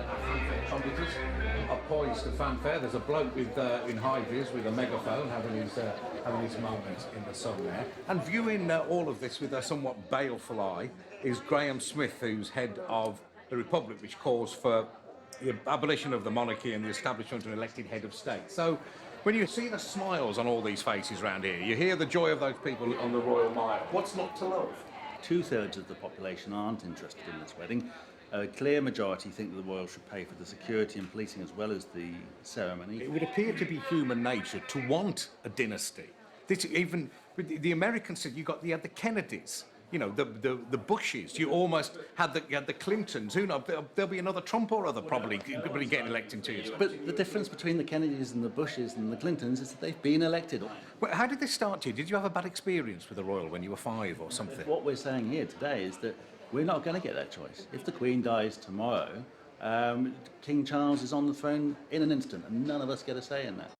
our fanfare trumpeters are poised to fanfare. There's a bloke with in high vis with a megaphone having his moment in the sun there. And viewing all of this with a somewhat baleful eye is Graham Smith, who's head of the Republic, which calls for the abolition of the monarchy and the establishment of an elected head of state. So when you see the smiles on all these faces around here, you hear the joy of those people on the Royal Mile. What's not to love? 2/3 of the population aren't interested in this wedding. A clear majority think that the royals should pay for the security and policing as well as the ceremony. It would appear to be human nature to want a dynasty. This, even the Americans said you had the Kennedys, you know, the Bushes. You almost had the Clintons. Who knows? There'll be another Trump or other probably getting elected in 2 years. But the difference between the Kennedys and the Bushes and the Clintons is that they've been elected. Well, how did this start to you? Did you have a bad experience with the royal when you were 5 or something? What we're saying here today is that we're not going to get that choice. If the Queen dies tomorrow, King Charles is on the throne in an instant, and none of us get a say in that.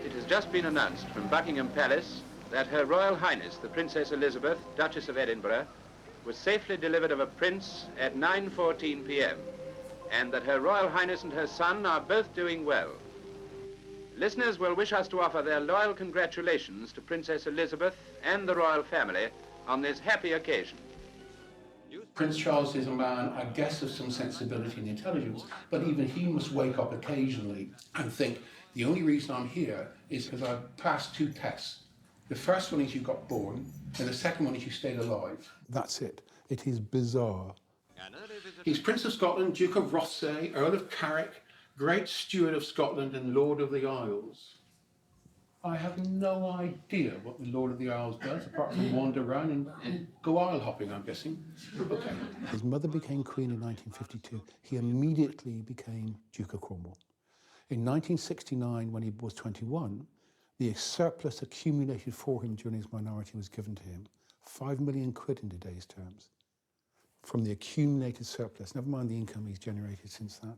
It has just been announced from Buckingham Palace that Her Royal Highness, the Princess Elizabeth, Duchess of Edinburgh, was safely delivered of a prince at 9:14 p.m. and that Her Royal Highness and her son are both doing well. Listeners will wish us to offer their loyal congratulations to Princess Elizabeth and the royal family on this happy occasion. Prince Charles is a man, I guess, of some sensibility and intelligence, but even he must wake up occasionally and think, the only reason I'm here is because I've passed 2 tests. The first one is you got born, and the second one is you stayed alive. That's it. It is bizarre. He's Prince of Scotland, Duke of Rothesay, Earl of Carrick, Great Steward of Scotland and Lord of the Isles. I have no idea what the Lord of the Isles does, apart from wander around and go isle hopping, I'm guessing. Okay. His mother became Queen in 1952. He immediately became Duke of Cornwall. In 1969, when he was 21, the surplus accumulated for him during his minority was given to him. 5 million quid in today's terms. From the accumulated surplus, never mind the income he's generated since that.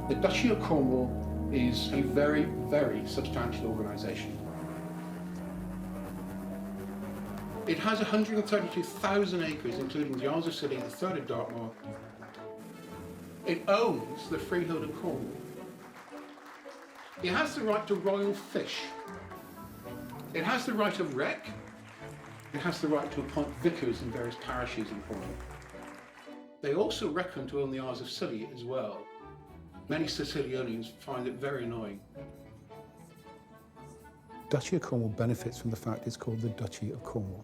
The Duchy of Cornwall is a very, very substantial organisation. It has 132,000 acres, including the Isles of Scilly, the third of Dartmoor. It owns the freehold of Cornwall. It has the right to royal fish. It has the right of wreck. It has the right to appoint vicars in various parishes in Cornwall. They also reckon to own the Isles of Scilly as well. Many Sicilians find it very annoying. Duchy of Cornwall benefits from the fact it's called the Duchy of Cornwall.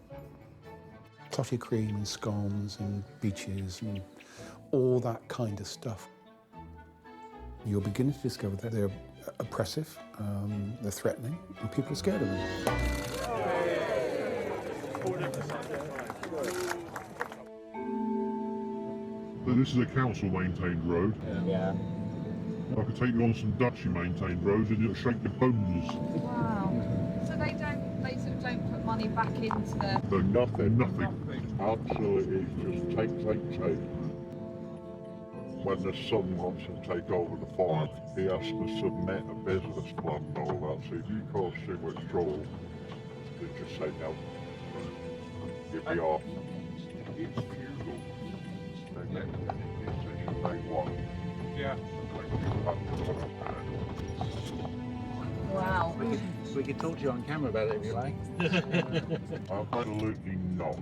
Clotted cream and scones and beaches and all that kind of stuff. You're beginning to discover that they're oppressive, they're threatening, and people are scared of them. This is a council-maintained road. Yeah. I could take you on some Duchy-maintained roads and it'll shake your bones. Wow. So they sort of don't put money back into the... No, nothing. Absolutely, just take. When the son wants to take over the farm, he has to submit a business plan and all that. So if you cause too much trouble, they just say no. You'll be off. It's futile. They make any decision they want. Yeah. Wow. We could talk to you on camera about it if you like. Absolutely not.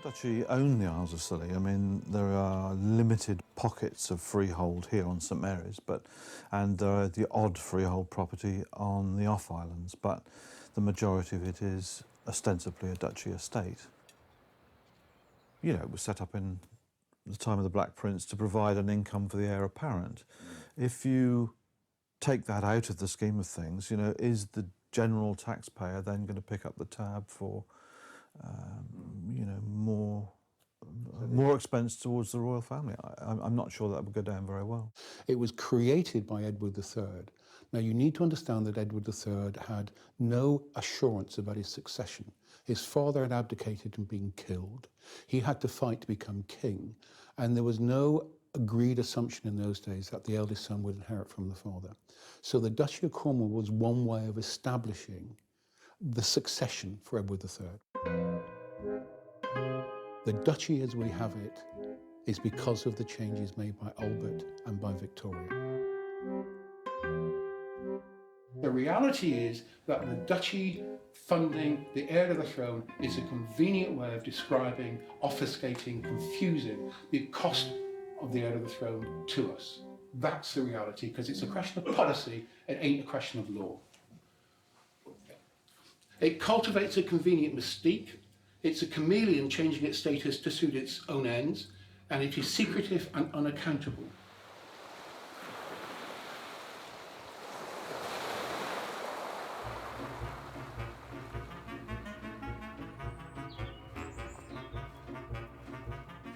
The Duchy own the Isles of Scilly. I mean, there are limited pockets of freehold here on St Mary's, and there are the odd freehold property on the off islands, but the majority of it is ostensibly a duchy estate. You know, it was set up in the time of the Black Prince to provide an income for the heir apparent. If you take that out of the scheme of things, you know, is the general taxpayer then going to pick up the tab for, you know, more expense towards the royal family? I'm not sure that would go down very well. It was created by Edward III. Now, you need to understand that Edward III had no assurance about his succession. His father had abdicated and been killed. He had to fight to become king, and there was no agreed assumption in those days that the eldest son would inherit from the father. So the Duchy of Cornwall was one way of establishing the succession for Edward III. The duchy as we have it is because of the changes made by Albert and by Victoria. The reality is that the duchy funding the heir to the throne is a convenient way of describing, obfuscating, confusing the cost of the heir to the throne to us. That's the reality, because it's a question of policy, it ain't a question of law. It cultivates a convenient mystique. It's a chameleon changing its status to suit its own ends, and it is secretive and unaccountable.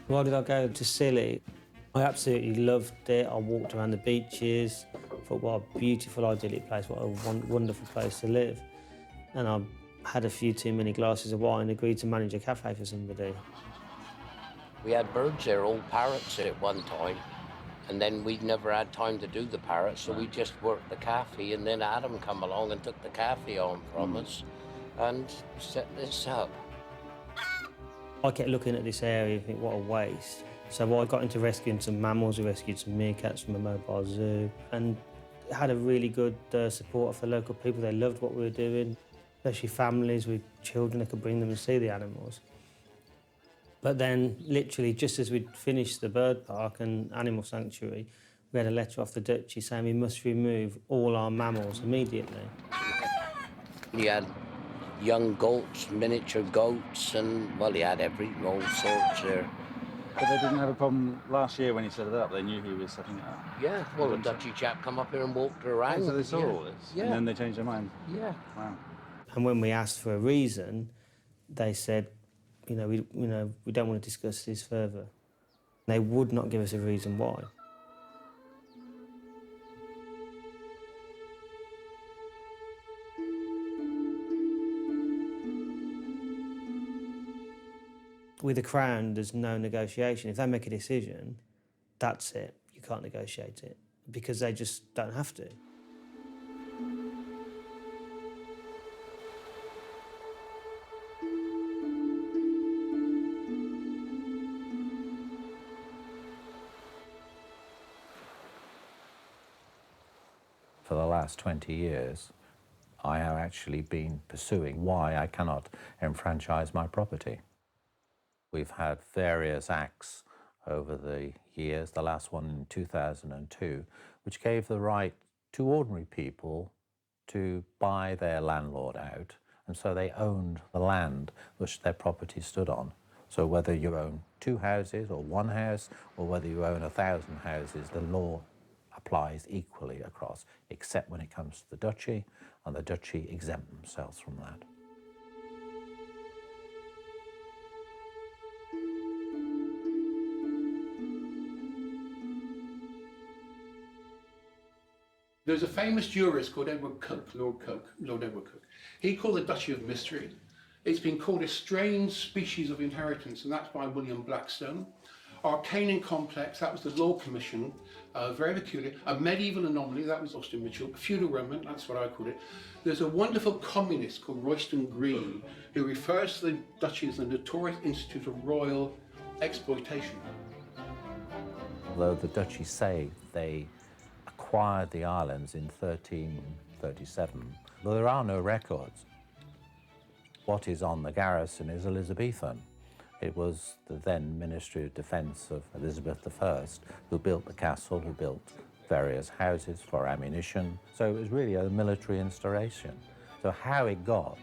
Why did I go to Scilly? I absolutely loved it. I walked around the beaches, thought what a beautiful, idyllic place, what a wonderful place to live. And I had a few too many glasses of wine and agreed to manage a cafe for somebody. We had birds there, old parrots at one time, and then we'd never had time to do the parrots, so we just worked the cafe, and then Adam come along and took the cafe on from us and set this up. I kept looking at this area and think, what a waste. So I got into rescuing some mammals. We rescued some meerkats from a mobile zoo and had a really good support for local people. They loved what we were doing, especially families with children that could bring them and see the animals. But then, literally, just as we'd finished the bird park and animal sanctuary, we had a letter off the Duchy saying we must remove all our mammals immediately. He had young goats, miniature goats, and, well, he had all sorts there. But they didn't have a problem last year when he set it up. They knew he was setting it up. Yeah, well, the Duchy chap come up here and walked around. Oh, so they saw all this? Yeah. And then they changed their mind? Yeah. Wow. And when we asked for a reason, they said, we don't want to discuss this further. They would not give us a reason why. With the Crown, there's no negotiation. If they make a decision, that's it. You can't negotiate it because they just don't have to. For the last 20 years, I have actually been pursuing why I cannot enfranchise my property. We've had various acts over the years, the last one in 2002, which gave the right to ordinary people to buy their landlord out, and so they owned the land which their property stood on. So whether you own 2 houses or 1 house, or whether you own 1,000 houses, the law applies equally across, except when it comes to the Duchy, and the Duchy exempt themselves from that. There's a famous jurist called Edward Coke, Lord Edward Coke. He called the Duchy of Mystery. It's been called a strange species of inheritance, and that's by William Blackstone. Arcane and Complex, that was the Law Commission, very peculiar. A medieval anomaly, that was Austin Mitchell. A feudal remnant, that's what I called it. There's a wonderful communist called Royston Green who refers to the Duchy as the notorious institute of royal exploitation. Although the Duchy say they acquired the islands in 1337, but there are no records. What is on the garrison is Elizabethan. It was the then Ministry of Defence of Elizabeth I who built the castle, who built various houses for ammunition. So it was really a military installation. So how it got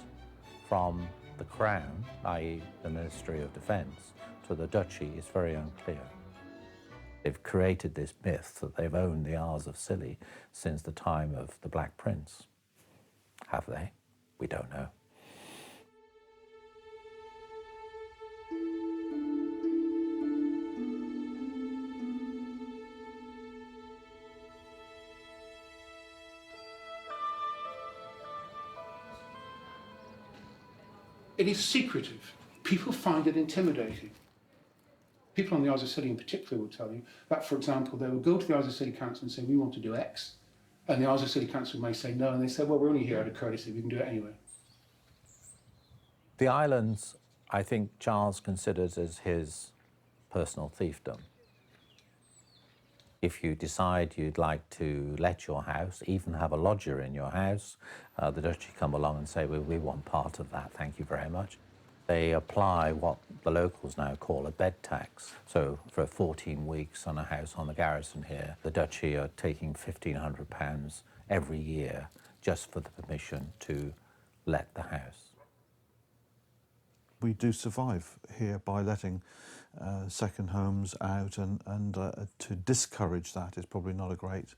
from the Crown, i.e. the Ministry of Defence, to the Duchy is very unclear. They've created this myth that they've owned the Isles of Scilly since the time of the Black Prince. Have they? We don't know. It is secretive. People find it intimidating. People on the Isles of Scilly in particular will tell you that, for example, they would go to the Isles of Scilly Council and say, we want to do X, and the Isles of Scilly Council may say no, and they say, well, we're only here out of courtesy, we can do it anyway. The islands, I think Charles considers as his personal fiefdom. If you decide you'd like to let your house, even have a lodger in your house, the Duchy come along and say, well, we want part of that, thank you very much. They apply what the locals now call a bed tax. So for 14 weeks on a house on the garrison here, the Duchy are taking £1,500 every year just for the permission to let the house. We do survive here by letting second homes out, and to discourage that is probably not a great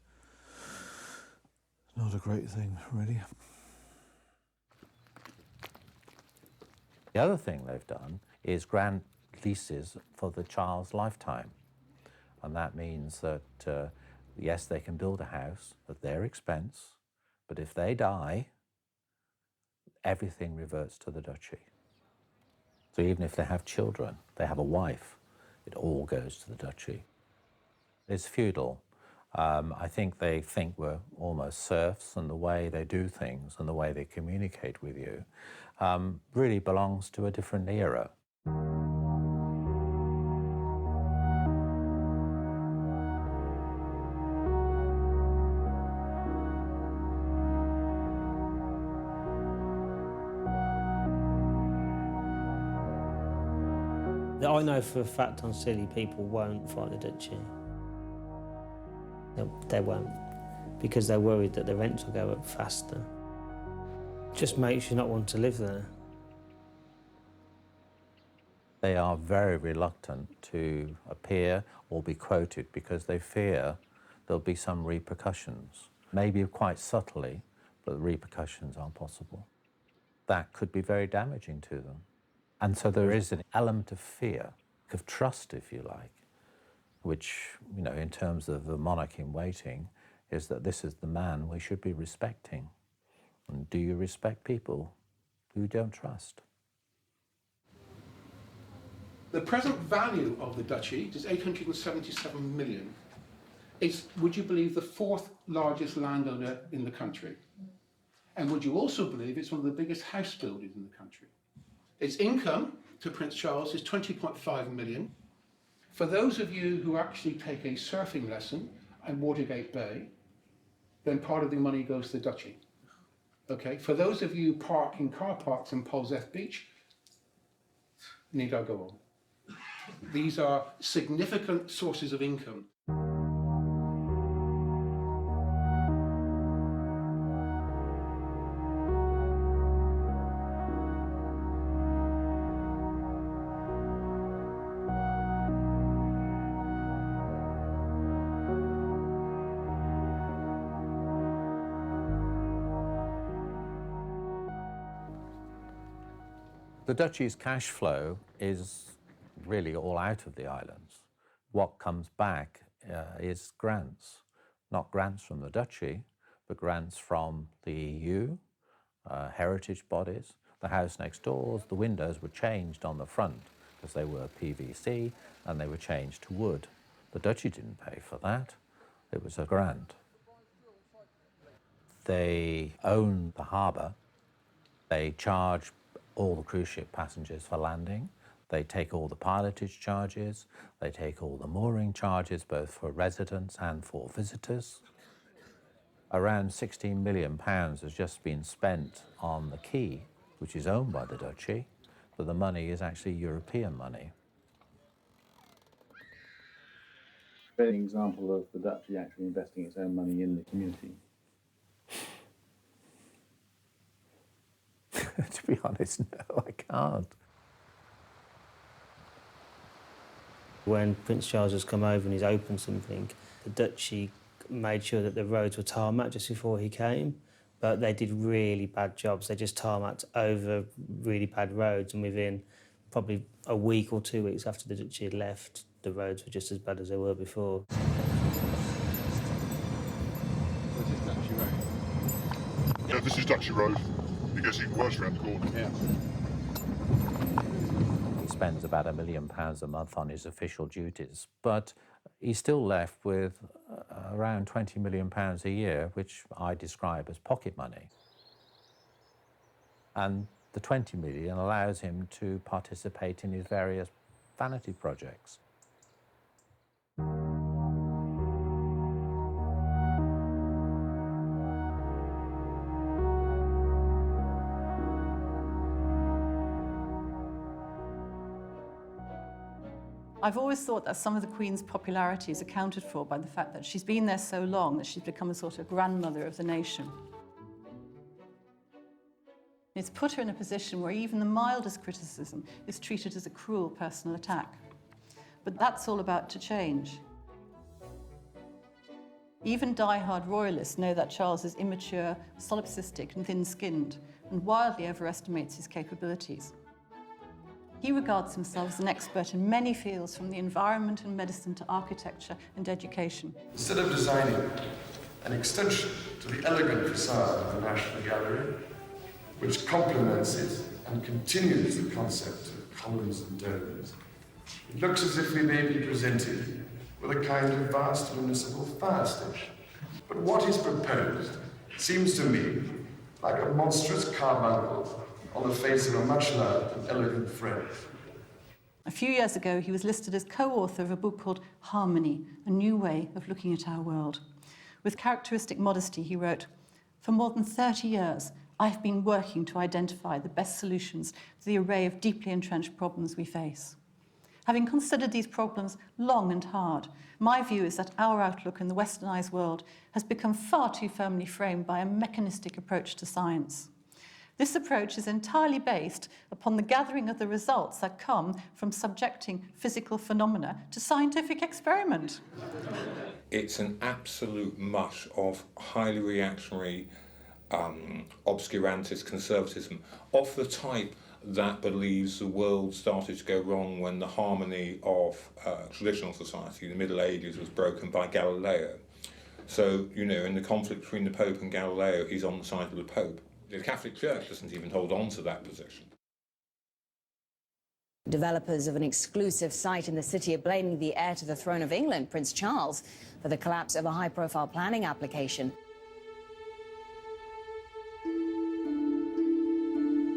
thing, really. The other thing they've done is grant leases for the child's lifetime. And that means that, yes, they can build a house at their expense, but if they die, everything reverts to the Duchy. So even if they have children, they have a wife, it all goes to the Duchy. It's feudal. I think they think we're almost serfs, and the way they do things and the way they communicate with you really belongs to a different era. I know for a fact on Scilly people won't fight the Duchy. They won't, because they're worried that the rents will go up faster. Just makes you not want to live there. They are very reluctant to appear or be quoted because they fear there'll be some repercussions. Maybe quite subtly, but the repercussions are possible. That could be very damaging to them. And so there is an element of fear, of trust, if you like, which, you know, in terms of the monarch in waiting, is that this is the man we should be respecting. And do you respect people who you don't trust? The present value of the Duchy is 877 million. It's, would you believe, the fourth largest landowner in the country? And would you also believe it's one of the biggest house builders in the country? Its income to Prince Charles is 20.5 million. For those of you who actually take a surfing lesson in Watergate Bay, then part of the money goes to the Duchy. Okay, for those of you who park in car parks in Polzeath Beach, need I go on? These are significant sources of income. The Duchy's cash flow is really all out of the islands. What comes back is grants, not grants from the Duchy, but grants from the EU, heritage bodies. The house next door, the windows were changed on the front because they were PVC and they were changed to wood. The Duchy didn't pay for that. It was a grant. They own the harbour. They charge all the cruise ship passengers for landing. They take all the pilotage charges. They take all the mooring charges, both for residents and for visitors. Around £16 million has just been spent on the quay, which is owned by the Duchy. but the money is actually European money. An example of the duchy actually investing its own money in the community. To be honest, no, I can't. When Prince Charles has come over and he's opened something, the duchy made sure that the roads were tarmacked just before he came, but they did really bad jobs. They just tarmacked over really bad roads, and within probably a week or 2 weeks after the duchy had left, the roads were just as bad as they were before. Yeah, this is Duchy Road. It gets even worse around the corner. Yeah. He spends about £1 million a month on his official duties, but he's still left with around £20 million a year, which I describe as pocket money. And the 20 million allows him to participate in his various vanity projects. I've always thought that some of the Queen's popularity is accounted for by the fact that she's been there so long that she's become a sort of grandmother of the nation. It's put her in a position where even the mildest criticism is treated as a cruel personal attack. But that's all about to change. Even die-hard royalists know that Charles is immature, solipsistic and thin-skinned, and wildly overestimates his capabilities. He regards himself as an expert in many fields, from the environment and medicine to architecture and education. Instead of designing an extension to the elegant facade of the National Gallery, which complements it and continues the concept of columns and domes, it looks as if we may be presented with a kind of vast municipal fire station. But what is proposed seems to me like a monstrous carbuncle on the face of a much loved and elegant friend. A few years ago, he was listed as co-author of a book called Harmony, A New Way of Looking at Our World. With characteristic modesty, he wrote, "For more than 30 years, I've been working to identify the best solutions to the array of deeply entrenched problems we face. Having considered these problems long and hard, my view is that our outlook in the westernized world has become far too firmly framed by a mechanistic approach to science. This approach is entirely based upon the gathering of the results that come from subjecting physical phenomena to scientific experiment." It's an absolute mush of highly reactionary, obscurantist conservatism of the type that believes the world started to go wrong when the harmony of traditional society, the Middle Ages, was broken by Galileo. So, you know, in the conflict between the Pope and Galileo, he's on the side of the Pope. The Catholic Church doesn't even hold on to that position. Developers of an exclusive site in the city are blaming the heir to the throne of England, Prince Charles, for the collapse of a high-profile planning application.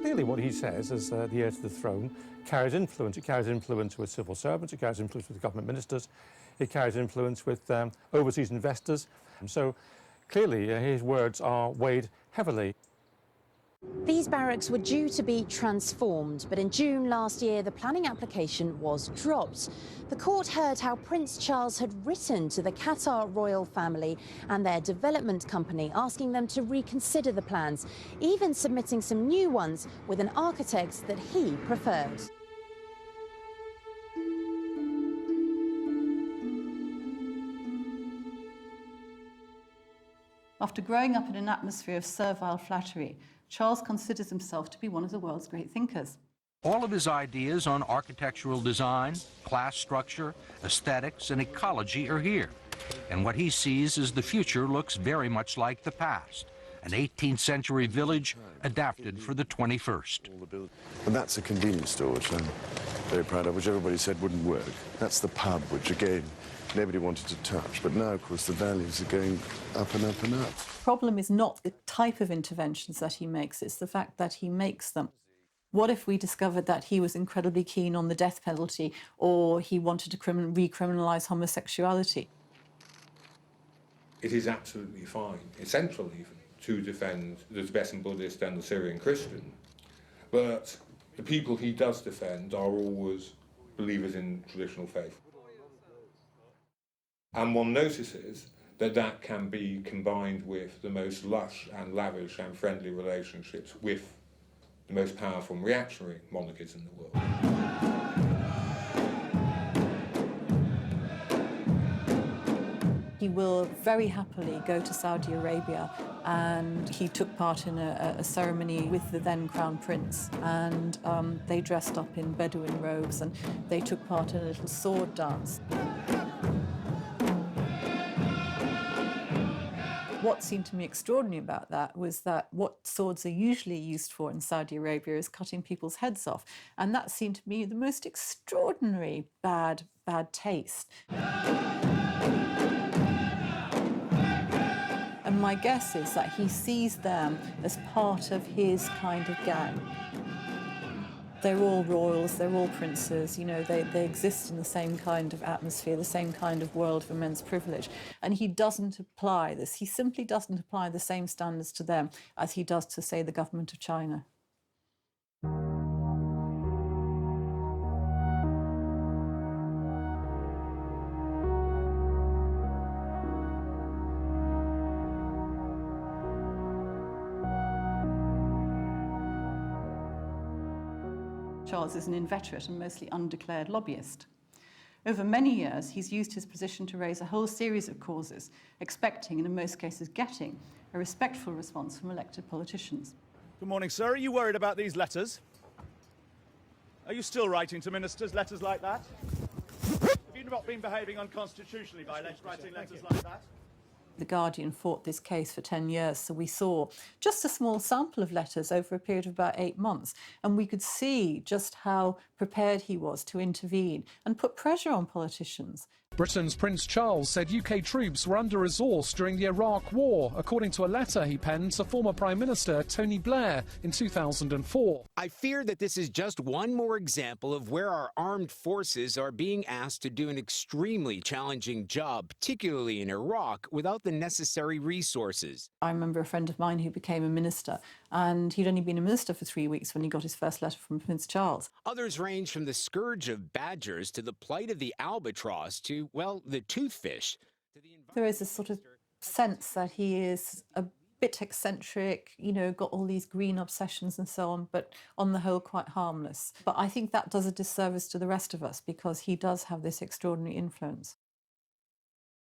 Clearly what he says as the heir to the throne carries influence. It carries influence with civil servants, it carries influence with government ministers, it carries influence with overseas investors. And so clearly his words are weighed heavily. These barracks were due to be transformed, but in June last year, the planning application was dropped. The court heard how Prince Charles had written to the Qatar royal family and their development company, asking them to reconsider the plans, even submitting some new ones with an architect that he preferred. After growing up in an atmosphere of servile flattery, Charles considers himself to be one of the world's great thinkers. All of his ideas on architectural design, class structure, aesthetics, and ecology are here. And what he sees as the future looks very much like the past, an 18th century village adapted for the 21st. And that's a convenience store, which I'm very proud of, which everybody said wouldn't work. That's the pub, which again, nobody wanted to touch. But now, of course, the values are going up and up and up. The problem is not the type of interventions that he makes, it's the fact that he makes them. What if we discovered that he was incredibly keen on the death penalty, or he wanted to recriminalise homosexuality? It is absolutely fine, essential even, to defend the Tibetan Buddhist and the Syrian Christian. But The people he does defend are always believers in traditional faith. And one notices that that can be combined with the most lush and lavish and friendly relationships with the most powerful and reactionary monarchies in the world. He will very happily go to Saudi Arabia, and he took part in a ceremony with the then Crown Prince, and they dressed up in Bedouin robes and they took part in a little sword dance. What seemed to me extraordinary about that was that what swords are usually used for in Saudi Arabia is cutting people's heads off, and that seemed to me the most extraordinary bad taste. And my guess is that he sees them as part of his kind of gang. They're all royals, they're all princes, you know, they exist in the same kind of atmosphere, the same kind of world of immense privilege. And he doesn't apply this, he simply doesn't apply the same standards to them as he does to, say, the government of China. Charles is an inveterate and mostly undeclared lobbyist. Over many years, he's used his position to raise a whole series of causes, expecting, and in most cases getting, a respectful response from elected politicians. Good morning, sir. Are you worried about these letters? Are you still writing to ministers letters like that? Have you not been behaving unconstitutionally by writing letters like that? The Guardian fought this case for 10 years, so we saw just a small sample of letters over a period of about 8 months, and we could see just how prepared he was to intervene and put pressure on politicians. Britain's Prince Charles said UK troops were under-resourced during the Iraq War, according to a letter he penned to former Prime Minister Tony Blair in 2004. I fear that this is just one more example of where our armed forces are being asked to do an extremely challenging job, particularly in Iraq, without the necessary resources. I remember a friend of mine who became a minister, and he'd only been a minister for 3 weeks when he got his first letter from Prince Charles. Others range from the scourge of badgers to the plight of the albatross to, well, the toothfish. There is a sort of sense that he is a bit eccentric, you know, got all these green obsessions and so on, but on the whole quite harmless. But I think that does a disservice to the rest of us because he does have this extraordinary influence.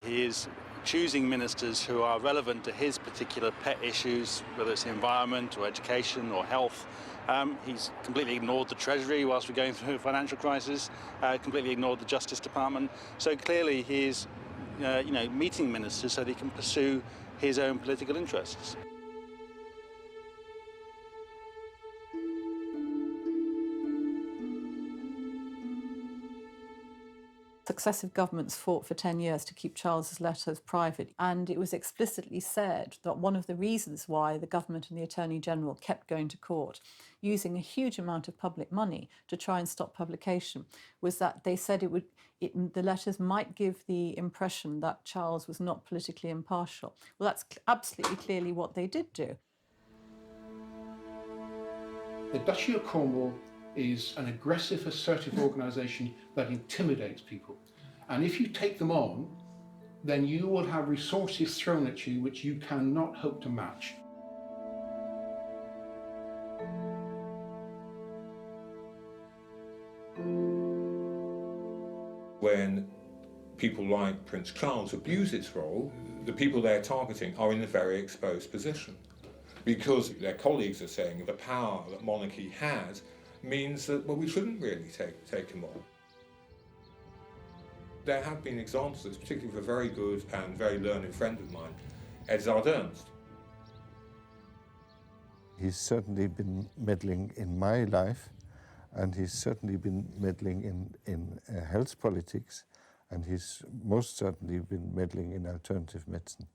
He is choosing ministers who are relevant to his particular pet issues, whether it's the environment or education or health. He's completely ignored the Treasury whilst we're going through a financial crisis, completely ignored the Justice Department. So clearly he is meeting ministers so that he can pursue his own political interests. Successive governments fought for 10 years to keep Charles's letters private, and it was explicitly said that one of the reasons why the government and the Attorney General kept going to court, using a huge amount of public money to try and stop publication, was that they said the letters might give the impression that Charles was not politically impartial. Well, that's absolutely clearly what they did do. The Duchy of Cornwall is an aggressive, assertive organisation that intimidates people. And if you take them on, then you will have resources thrown at you which you cannot hope to match. When people like Prince Charles abuse its role, the people they're targeting are in a very exposed position because their colleagues are saying the power that monarchy has means that, well, we shouldn't really take him on. There have been examples, particularly with a very good and very learned friend of mine, Edzard Ernst. He's certainly been meddling in my life, and he's certainly been meddling in health politics, and he's most certainly been meddling in alternative medicine.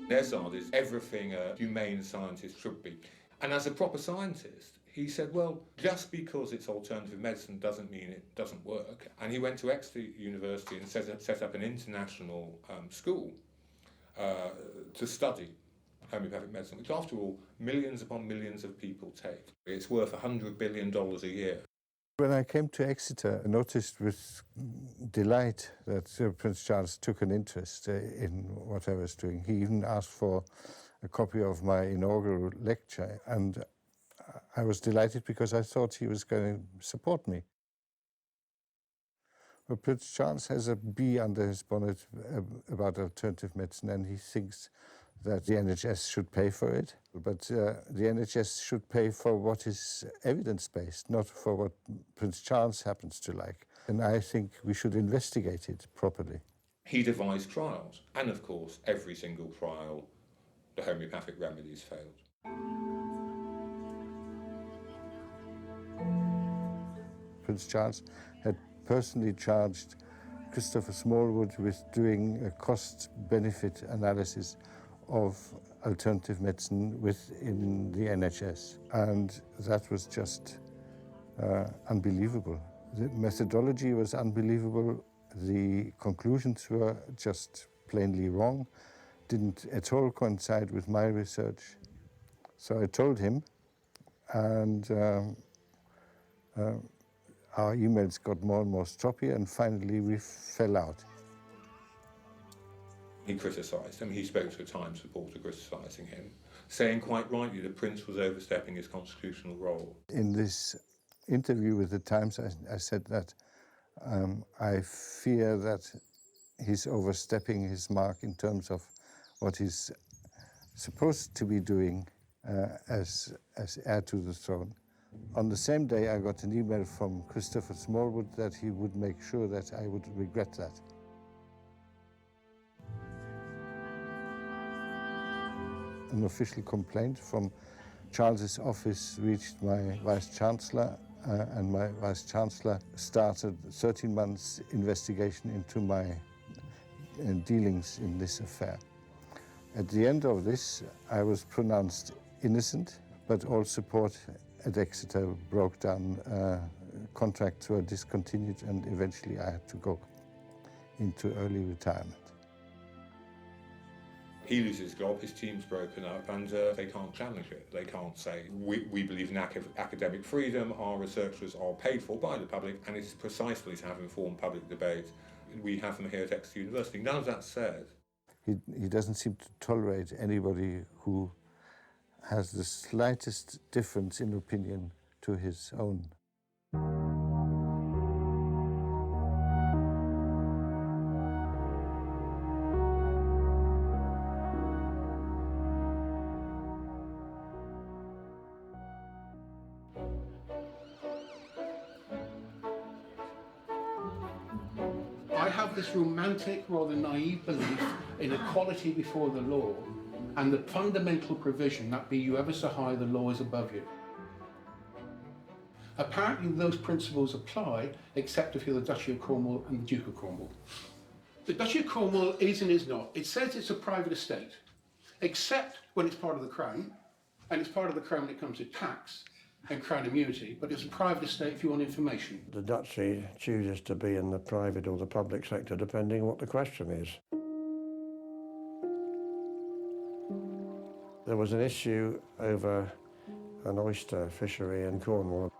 Edzard is everything a humane scientist should be. And as a proper scientist, he said, well, just because it's alternative medicine doesn't mean it doesn't work. And he went to Exeter University and set up an international school to study homeopathic medicine, which after all, millions upon millions of people take. It's worth $100 billion a year. When I came to Exeter, I noticed with delight that Prince Charles took an interest in what I was doing. He even asked for a copy of my inaugural lecture, and I was delighted because I thought he was going to support me. Well, Prince Charles has a bee under his bonnet about alternative medicine, and he thinks that the NHS should pay for it. But the NHS should pay for what is evidence-based, not for what Prince Charles happens to like. And I think we should investigate it properly. He devised trials, and of course, every single trial, the homeopathic remedies failed. Prince Charles had personally charged Christopher Smallwood with doing a cost-benefit analysis of alternative medicine within the NHS. And that was just unbelievable. The methodology was unbelievable. The conclusions were just plainly wrong, didn't at all coincide with my research. So I told him, and our emails got more and more stroppy, and finally we fell out. He criticised him. He spoke to a Times reporter criticising him, saying quite rightly the Prince was overstepping his constitutional role. In this interview with the Times, I said that I fear that he's overstepping his mark in terms of what he's supposed to be doing as heir to the throne. On the same day, I got an email from Christopher Smallwood that he would make sure that I would regret that. An official complaint from Charles's office reached my Vice-Chancellor, and my Vice-Chancellor started 13 months investigation into my dealings in this affair. At the end of this, I was pronounced innocent, but all support at Exeter broke down. Contracts were discontinued, and eventually I had to go into early retirement. He loses his job, his team's broken up, and they can't challenge it. They can't say, we believe in academic freedom, our researchers are paid for by the public, and it's precisely to have informed public debate. We have them here at Exeter University. None of that said. He doesn't seem to tolerate anybody who has the slightest difference in opinion to his own. I have this romantic, rather naive belief in equality before the law and the fundamental provision that be you ever so high, the law is above you. Apparently those principles apply, except if you're the Duchy of Cornwall and the Duke of Cornwall. The Duchy of Cornwall is and is not. It says it's a private estate, except when it's part of the Crown, and it's part of the Crown when it comes to tax and Crown immunity, but it's a private estate if you want information. The Duchy chooses to be in the private or the public sector, depending on what the question is. There was an issue over an oyster fishery in Cornwall.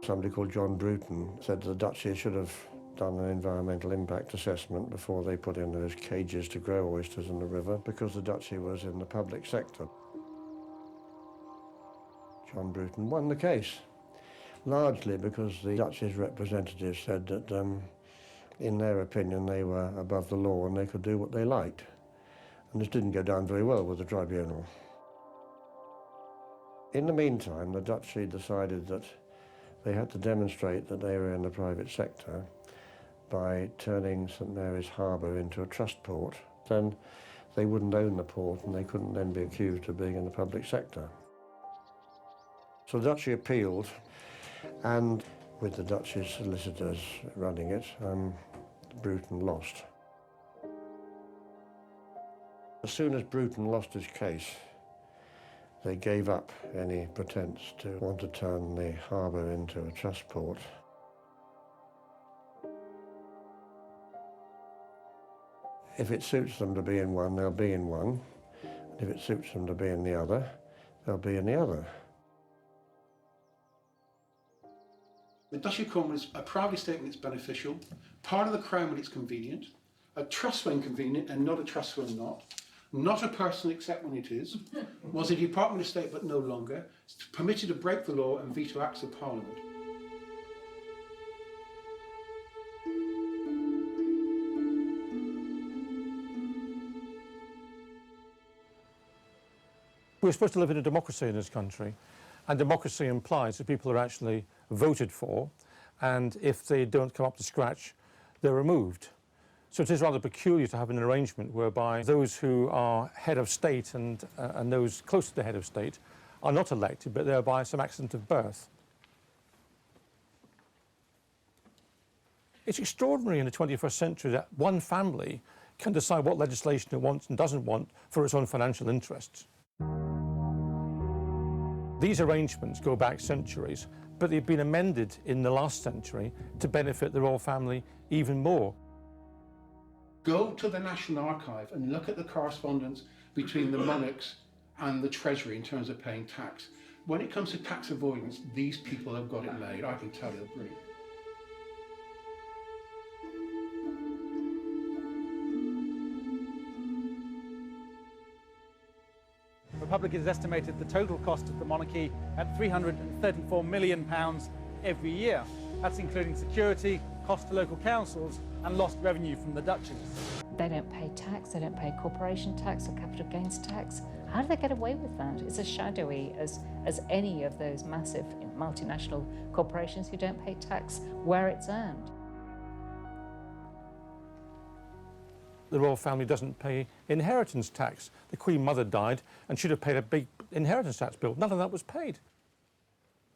Somebody called John Bruton said the Duchy should have done an environmental impact assessment before they put in those cages to grow oysters in the river, because the Duchy was in the public sector. John Bruton won the case, largely because the Duchy's representatives said that, in their opinion, they were above the law and they could do what they liked. And this didn't go down very well with the tribunal. In the meantime, the Duchy decided that they had to demonstrate that they were in the private sector by turning St Mary's Harbour into a trust port. Then they wouldn't own the port and they couldn't then be accused of being in the public sector. So the Duchy appealed, and with the Duchy's solicitors running it, Bruton lost. As soon as Bruton lost his case, they gave up any pretense to want to turn the harbour into a trust port. If it suits them to be in one, they'll be in one. If it suits them to be in the other, they'll be in the other. The Duchy of Cornwall is a proud estate when it's beneficial, part of the Crown when it's convenient, a trust when convenient and not a trust when not a person except when it is, was a department estate but no longer, it's permitted to break the law and veto acts of Parliament. We're supposed to live in a democracy in this country, and democracy implies that people are actually voted for, and if they don't come up to scratch, they're removed. So it is rather peculiar to have an arrangement whereby those who are head of state and those close to the head of state are not elected, but they're by some accident of birth. It's extraordinary in the 21st century that one family can decide what legislation it wants and doesn't want for its own financial interests. These arrangements go back centuries, but they've been amended in the last century to benefit the royal family even more. Go to the National Archive and look at the correspondence between the monarchs and the Treasury in terms of paying tax. When it comes to tax avoidance, these people have got it made. I can tell you, brilliant. The Republic has estimated the total cost of the monarchy at £334 million every year. That's including security, cost to local councils and lost revenue from the duchies. They don't pay tax, they don't pay corporation tax or capital gains tax. How do they get away with that? It's as shadowy as any of those massive multinational corporations who don't pay tax where it's earned. The royal family doesn't pay inheritance tax. The Queen Mother died and should have paid a big inheritance tax bill. None of that was paid.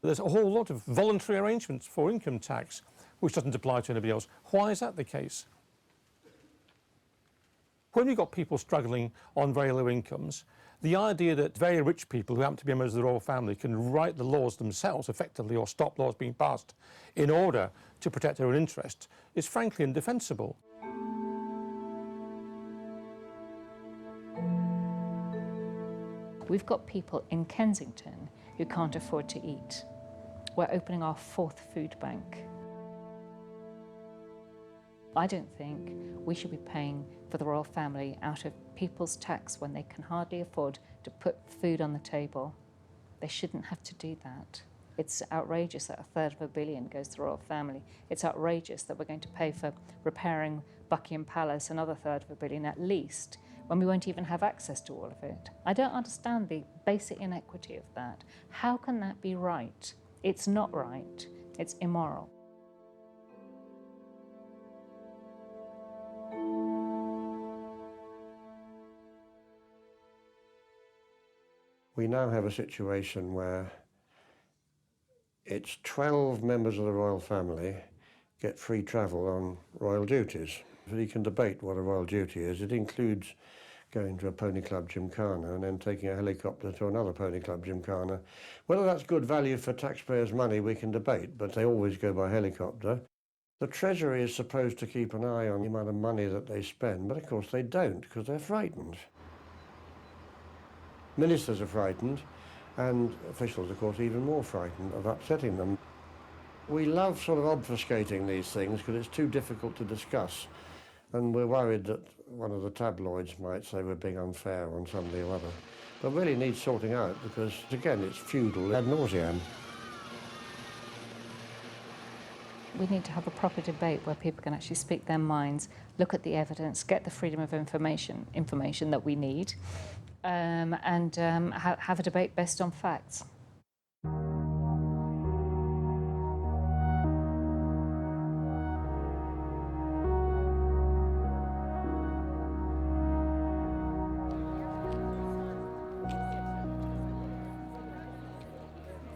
There's a whole lot of voluntary arrangements for income tax which doesn't apply to anybody else. Why is that the case? When you've got people struggling on very low incomes, the idea that very rich people who happen to be members of the royal family can write the laws themselves effectively or stop laws being passed in order to protect their own interests is frankly indefensible. We've got people in Kensington who can't afford to eat. We're opening our 4th food bank. I don't think we should be paying for the royal family out of people's tax when they can hardly afford to put food on the table. They shouldn't have to do that. It's outrageous that $1/3 of a billion goes to the royal family. It's outrageous that we're going to pay for repairing Buckingham Palace another $1/3 of a billion at least, when we won't even have access to all of it. I don't understand the basic inequity of that. How can that be right? It's not right. It's immoral. We now have a situation where it's 12 members of the royal family get free travel on royal duties. You can debate what a royal duty is. It includes going to a pony club gymkhana and then taking a helicopter to another pony club gymkhana. Whether that's good value for taxpayers' money we can debate, but they always go by helicopter. The Treasury is supposed to keep an eye on the amount of money that they spend, but of course they don't because they're frightened. Ministers are frightened, and officials, of course, even more frightened of upsetting them. We love sort of obfuscating these things because it's too difficult to discuss, and we're worried that one of the tabloids might say we're being unfair on somebody or other. But really needs sorting out because, again, it's feudal ad nauseam. We need to have a proper debate where people can actually speak their minds, look at the evidence, get the freedom of information that we need, and have a debate based on facts.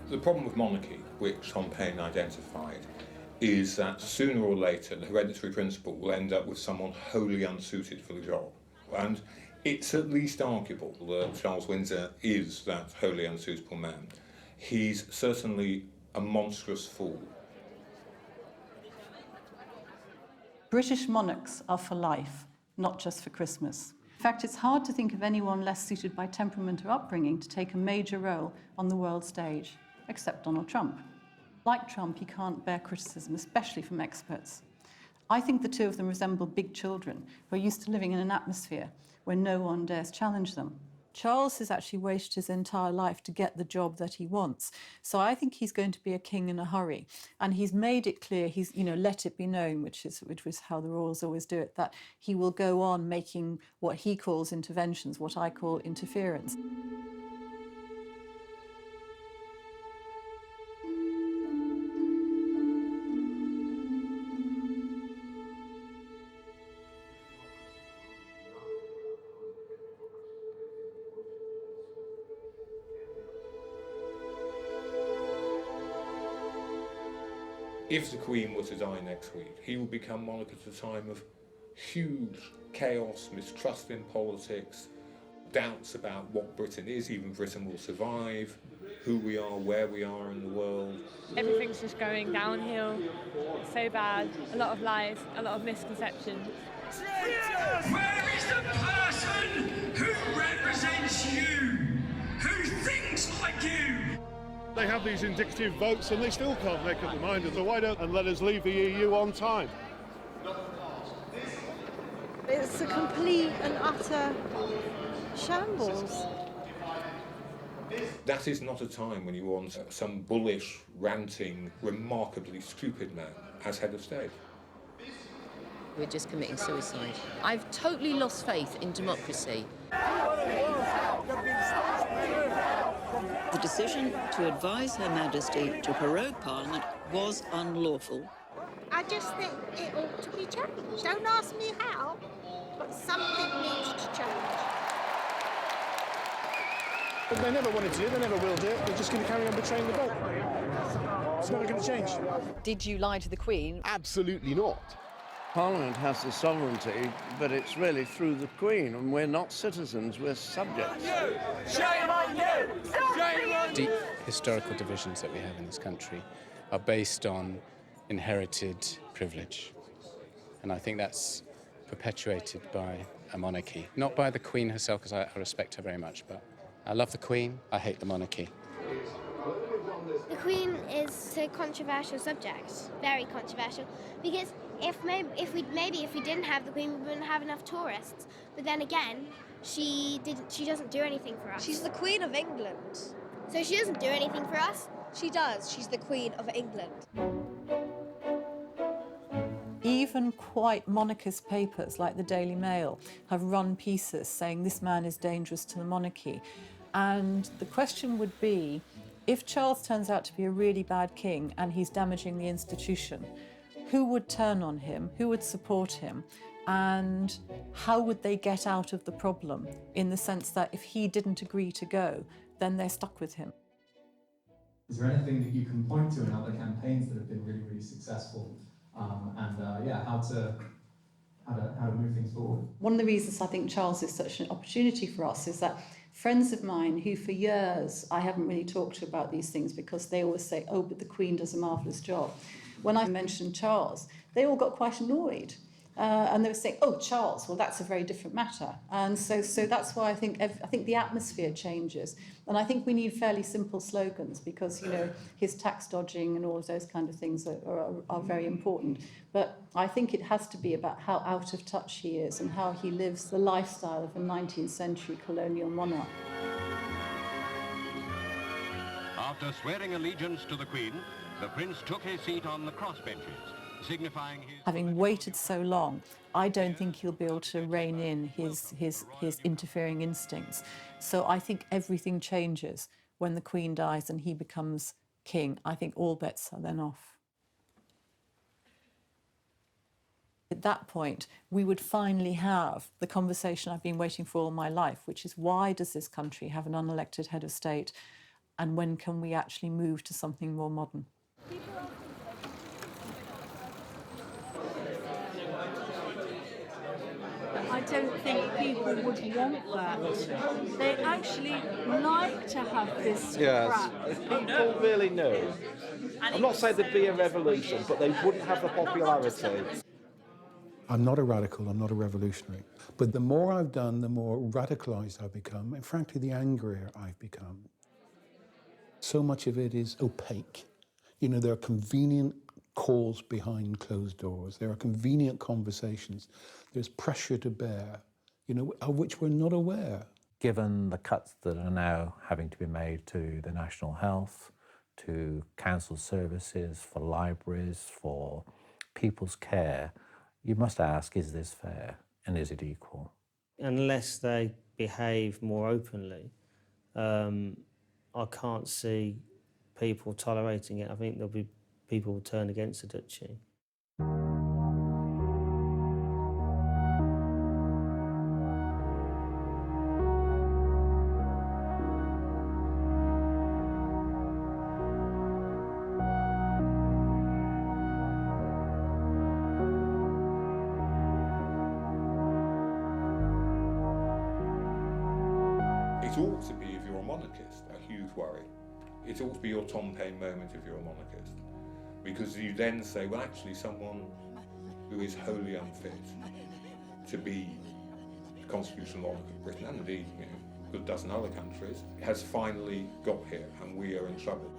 The problem with monarchy, which Tom Paine identified, is that sooner or later the hereditary principle will end up with someone wholly unsuited for the job. And it's at least arguable that Charles Windsor is that wholly unsuitable man. He's certainly a monstrous fool. British monarchs are for life, not just for Christmas. In fact, it's hard to think of anyone less suited by temperament or upbringing to take a major role on the world stage, except Donald Trump. Like Trump, he can't bear criticism, especially from experts. I think the two of them resemble big children who are used to living in an atmosphere where no one dares challenge them. Charles has actually wasted his entire life to get the job that he wants. So I think he's going to be a king in a hurry. And he's made it clear, he's, let it be known, which was how the royals always do it, that he will go on making what he calls interventions, what I call interference. If the Queen were to die next week, he would become monarch at a time of huge chaos, mistrust in politics, doubts about what Britain is, even Britain will survive, who we are, where we are in the world. Everything's just going downhill, it's so bad, a lot of lies, a lot of misconceptions. Where is the person who represents you, who thinks like you? They have these indicative votes and they still can't make up their mind. So why don't and let us leave the EU on time? It's a complete and utter shambles. That is not a time when you want some bullish, ranting, remarkably stupid man as head of state. We're just committing suicide. I've totally lost faith in democracy. The decision to advise Her Majesty to prorogue Parliament was unlawful. I just think it ought to be changed. Don't ask me how, but something needs to change. But they never wanted to do it, they never will do it. They're just going to carry on betraying the vote. It's never going to change. Did you lie to the Queen? Absolutely not. Parliament has the sovereignty, but it's really through the Queen, and we're not citizens, we're subjects. Shame on you! Shame on you! Deep historical divisions that we have in this country are based on inherited privilege. And I think that's perpetuated by a monarchy. Not by the Queen herself, because I respect her very much, but I love the Queen, I hate the monarchy. The Queen is a controversial subject, very controversial, because if we didn't have the Queen, we wouldn't have enough tourists. But then again, she doesn't do anything for us. She's the Queen of England. So she doesn't do anything for us? She does. She's the Queen of England. Even quite monarchist papers like the Daily Mail have run pieces saying this man is dangerous to the monarchy. And the question would be, if Charles turns out to be a really bad king and he's damaging the institution, who would turn on him, who would support him, and how would they get out of the problem, in the sense that if he didn't agree to go, then they're stuck with him. Is there anything that you can point to in other campaigns that have been really, really successful, how to move things forward? One of the reasons I think Charles is such an opportunity for us is that friends of mine who for years I haven't really talked to about these things because they always say, oh, but the Queen does a marvellous job. When I mentioned Charles, they all got quite annoyed. And they were saying, oh, Charles, well, that's a very different matter. And so that's why I think the atmosphere changes. And I think we need fairly simple slogans because, his tax dodging and all of those kind of things are very important. But I think it has to be about how out of touch he is and how he lives the lifestyle of a 19th century colonial monarch. After swearing allegiance to the Queen, the Prince took his seat on the crossbenches, signifying his... Having waited so long, I don't think he'll be able to rein in his interfering instincts. So I think everything changes when the Queen dies and he becomes king. I think all bets are then off. At that point, we would finally have the conversation I've been waiting for all my life, which is why does this country have an unelected head of state, and when can we actually move to something more modern? I don't think people would want that. They actually like to have this crap. If people really knew, I'm not saying there'd be a revolution, but they wouldn't have the popularity. I'm not a radical, I'm not a revolutionary. But the more I've done, the more radicalised I've become, and frankly, the angrier I've become. So much of it is opaque. You know, there are convenient calls behind closed doors. There are convenient conversations. There's pressure to bear, you know, of which we're not aware. Given the cuts that are now having to be made to the National Health, to council services, for libraries, for people's care, you must ask, is this fair and is it equal? Unless they behave more openly, I can't see people tolerating it. I think there'll be people who turn against the duchy. It ought to be, if you're a monarchist, a huge worry. It ought to be your Tom Paine moment if you're a monarchist. Because you then say, well, actually, someone who is wholly unfit to be the constitutional monarch of Britain, and indeed, you know, a good dozen other countries, has finally got here, and we are in trouble.